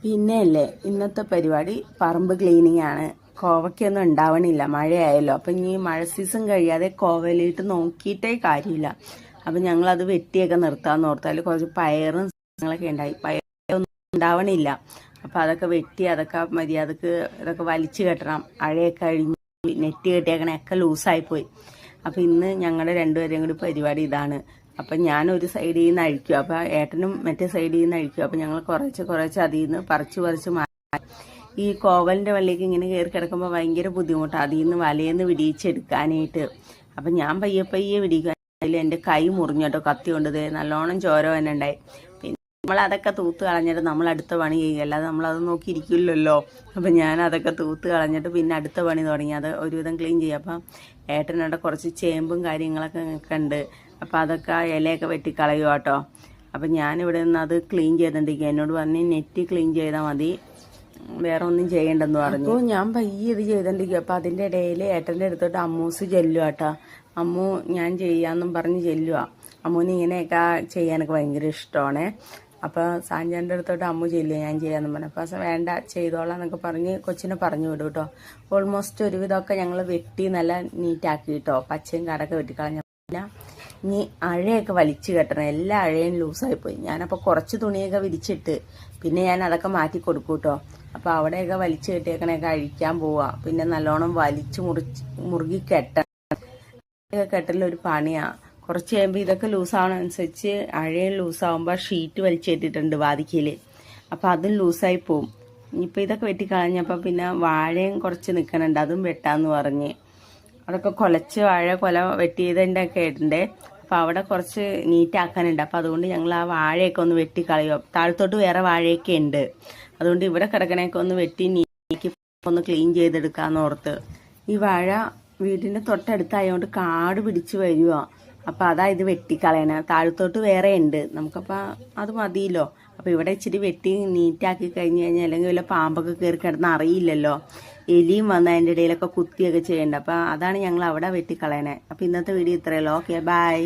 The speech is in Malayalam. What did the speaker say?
പിന്നെയല്ലേ ഇന്നത്തെ പരിപാടി പറമ്പ് ക്ലീനിങ് ആണ്. കോവയ്ക്കൊന്നും ഉണ്ടാവണില്ല, മഴയായല്ലോ. അപ്പം ഇനി മഴ സീസൺ കഴിയാതെ കോവയിലിട്ട് നോക്കിയിട്ടേ കാര്യമില്ല. അപ്പം ഞങ്ങളത് വെട്ടിയൊക്കെ നിർത്താമെന്ന് ഓർത്താൽ കുറച്ച് പയറും സാധനങ്ങളൊക്കെ ഉണ്ടായി. പയറൊന്നും ഉണ്ടാവണില്ല. അപ്പം അതൊക്കെ വെട്ടി അതൊക്കെ മര്യാദക്ക് ഇതൊക്കെ വലിച്ചു കെട്ടണം. അഴയൊക്കെ അഴിഞ്ഞ് നെറ്റ് കെട്ടിയേക്കണൊക്കെ ലൂസായിപ്പോയി. അപ്പം ഇന്ന് ഞങ്ങളുടെ രണ്ടുപേരെയും കൂടി പരിപാടി ഇതാണ്. അപ്പം ഞാൻ ഒരു സൈഡിൽ നിന്ന് അഴിക്കും, അപ്പം ഏട്ടനും മറ്റേ സൈഡിൽ നിന്ന് അഴിക്കും. അപ്പം ഞങ്ങൾ കുറച്ച് അതിൽ നിന്ന് പറിച്ച് മാറ്റി. ഈ കോവലിൻ്റെ വള്ളിക്ക് ഇങ്ങനെ കയറി കിടക്കുമ്പോൾ ഭയങ്കര ബുദ്ധിമുട്ടാണ് അതിൽ നിന്ന് വലയെന്ന് വിടിയിച്ചെടുക്കാനായിട്ട്. അപ്പം ഞാൻ പയ്യെ വിടിക്കാൻ അതിൽ എൻ്റെ കൈ മുറിഞ്ഞോട്ടോ, കത്തി കൊണ്ടത് നല്ലോണം ചോര തന്നെ ഉണ്ടായി. പിന്നെ നമ്മളതൊക്കെ തൂത്ത് കളഞ്ഞിട്ട് നമ്മൾ അടുത്ത പണി ചെയ്യുക, അല്ലാതെ നമ്മളത് നോക്കിയിരിക്കില്ലല്ലോ. അപ്പം ഞാൻ അതൊക്കെ തൂത്ത് കളഞ്ഞിട്ട് പിന്നെ അടുത്ത പണി തുടങ്ങി, അത് ഒരുവിധം ക്ലീൻ ചെയ്യാം. അപ്പം ഏട്ടനോടെ കുറച്ച് ചേമ്പും കാര്യങ്ങളൊക്കെ ഉണ്ട്. അപ്പം അതൊക്കെ ഇലയൊക്കെ വെട്ടിക്കളയുക കേട്ടോ. അപ്പം ഞാനിവിടെ നിന്ന് അത് ക്ലീൻ ചെയ്തിട്ടുണ്ടെങ്കിൽ എന്നോട് പറഞ്ഞ് നെറ്റ് ക്ലീൻ ചെയ്താൽ മതി, വേറെ ഒന്നും ചെയ്യണ്ടെന്ന് പറഞ്ഞു. അപ്പോൾ ഞാൻ പയ്യെ ഇത് ചെയ്തിട്ടുണ്ടെങ്കിൽ അപ്പം അതിൻ്റെ ഇടയിൽ ഏട്ടൻ്റെ അടുത്തോട്ട് അമ്മൂസ് ചെല്ലുക കേട്ടോ. അമ്മു ഞാൻ ചെയ്യാമെന്നും പറഞ്ഞ് ചെല്ലുക. അമ്മൂന് ഇങ്ങനെയൊക്കെ ചെയ്യാനൊക്കെ ഭയങ്കര ഇഷ്ടമാണ്. അപ്പോൾ സാഞ്ചാൻ്റെ അടുത്തോട്ട് അമ്മു ചെല്ലുക ഞാൻ ചെയ്യാമെന്നും പറഞ്ഞു. അപ്പോൾ വേണ്ട ചെയ്തോളാം എന്നൊക്കെ പറഞ്ഞ് കൊച്ചിനെ പറഞ്ഞു വിടും കേട്ടോ. ഓൾമോസ്റ്റ് ഒരുവിധമൊക്കെ ഞങ്ങൾ വെട്ടി നല്ല നീറ്റാക്കി കേട്ടോ. പച്ചയും കാടൊക്കെ വെട്ടിക്കളഞ്ഞ ഇനി അഴയൊക്കെ വലിച്ചു കെട്ടണം. എല്ലാ അഴയും ലൂസായിപ്പോയി. ഞാനപ്പോൾ കുറച്ച് തുണിയൊക്കെ വിരിച്ചിട്ട് പിന്നെ ഞാൻ അതൊക്കെ മാറ്റി കൊടുക്കും കേട്ടോ. അപ്പോൾ അവിടെയൊക്കെ വലിച്ചു കെട്ടിയേക്കണൊക്കെ അഴിക്കാൻ പോവുക. പിന്നെ നല്ലോണം വലിച്ചു മുറുകി കെട്ടണം. കെട്ടലൊരു പണിയാണ്. കുറച്ച് കഴിയുമ്പോൾ ഇതൊക്കെ ലൂസാവണനുസരിച്ച് അഴയും ലൂസാവുമ്പോൾ ഷീറ്റ് വലിച്ചു കെട്ടിയിട്ടുണ്ട് വാതിക്കയിൽ. അപ്പോൾ അതും ലൂസായി പോവും. ഇനിയിപ്പോൾ ഇതൊക്കെ വെട്ടിക്കളഞ്ഞപ്പോൾ പിന്നെ വാഴയും കുറച്ച് നിൽക്കണുണ്ട്, അതും വെട്ടാന്ന് പറഞ്ഞ്. അതൊക്കെ കുലച്ച് കൊല വെട്ടിയതിൻ്റെ ഒക്കെ ഉണ്ട്. അപ്പോൾ അവിടെ കുറച്ച് നീറ്റാക്കാനുണ്ട്. അപ്പോൾ അതുകൊണ്ട് ഞങ്ങൾ ആ വാഴയൊക്കെ ഒന്ന് വെട്ടിക്കളയുക. താഴത്തോട്ട് വേറെ വാഴയൊക്കെ ഉണ്ട്. അതുകൊണ്ട് ഇവിടെ കിടക്കണയൊക്കെ ഒന്ന് വെട്ടി നീക്കി ഒന്ന് ക്ലീൻ ചെയ്തെടുക്കാമെന്ന് ഓർത്ത്. ഈ വാഴ വീടിൻ്റെ തൊട്ടടുത്തായതുകൊണ്ട് കാട് പിടിച്ച് വരുക. അപ്പോൾ അതാ ഇത് വെട്ടിക്കളയണേ. താഴത്തോട്ട് വേറെ ഉണ്ട്, നമുക്കപ്പോൾ അത് മതിയല്ലോ. അപ്പോൾ ഇവിടെ ഇച്ചിരി വെട്ടി നീറ്റാക്കി കഴിഞ്ഞ് കഴിഞ്ഞാൽ അല്ലെങ്കിൽ വല്ല പാമ്പൊക്കെ കയറി കിടന്ന് അറിയില്ലല്ലോ. എലിയും വന്ന് അതിൻ്റെ ഇടയിലൊക്കെ കുത്തിയൊക്കെ ചെയ്യണ്ട. അപ്പോൾ അതാണ് ഞങ്ങൾ അവിടെ വെട്ടിക്കളയണേ. അപ്പോൾ ഇന്നത്തെ വീഡിയോ ഇത്രയല്ലോ. Okay, by.